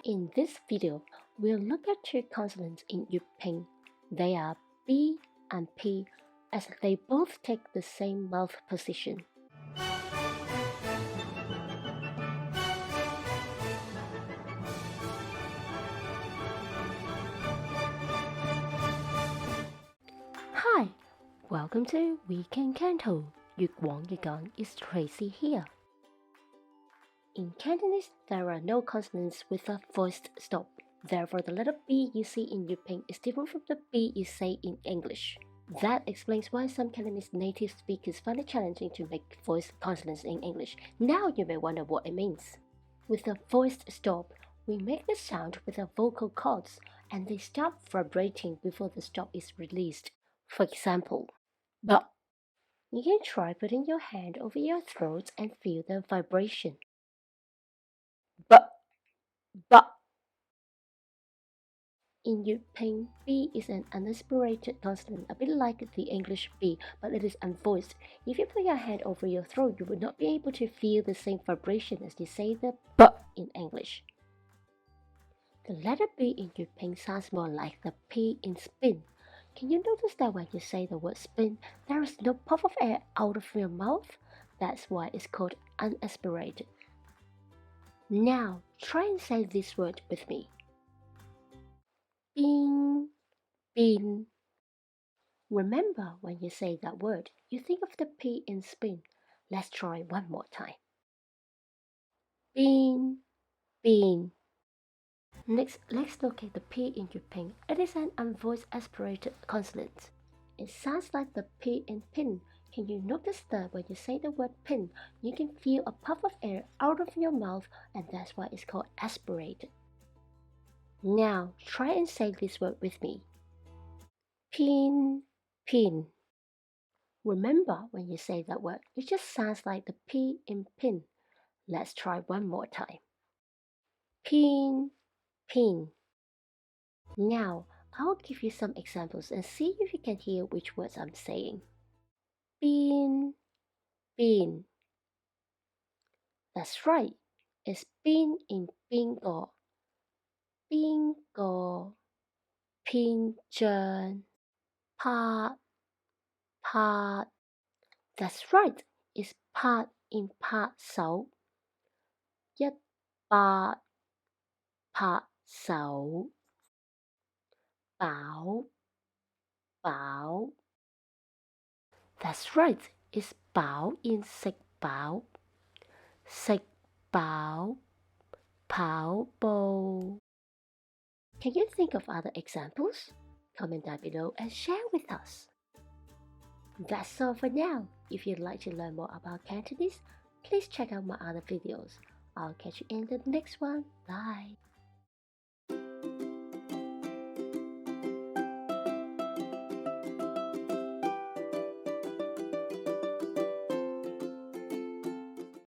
In this video, we'll look at two consonants in jyutping. They are B and P, as they both take the same mouth position. Hi, welcome to Weekend Canto. 粵廣粵講 is Tracy here. In Cantonese, there are no consonants with a voiced stop. Therefore, the letter B you see in jyutping is different from the B you say in English. That explains why some Cantonese native speakers find it challenging to make voiced consonants in English. Now you may wonder what it means. With a voiced stop, we make the sound with our vocal cords, and they stop vibrating before the stop is released. For example, B. You can try putting your hand over your throat and feel the vibration. B, B. In jyutping, B is an unaspirated consonant, a bit like the English B, but it is unvoiced. If you put your hand over your throat, you would not be able to feel the same vibration as you say the B in English. The letter B in jyutping sounds more like the P in spin. Can you notice that when you say the word spin, there is no puff of air out of your mouth? That's why it's called unaspirated. Now, try and say this word with me. Bin, bin. Remember, when you say that word, you think of the P in spin. Let's try one more time. Bin, bin. Next, let's look at the P in jyutping. It is an unvoiced aspirated consonant. It sounds like the P in pin. Can you notice that when you say the word pin, you can feel a puff of air out of your mouth, and that's why it's called aspirated. Now, try and say this word with me. Pin, pin. Remember, when you say that word, it just sounds like the P in pin. Let's try one more time. Pin, pin. Now, I'll give you some examples and see if you can hear which words I'm saying. Bin, bin. That's right. It's bin in bingo. Bingo. Pin Jen. Part, part. That's right. It's part in part手. 100拍手. 飽,飽. That's right. It's 飽 in 食飽. 食飽, 跑步. Can you think of other examples? Comment down below and share with us. That's all for now. If you'd like to learn more about Cantonese, please check out my other videos. I'll catch you in the next one. Bye.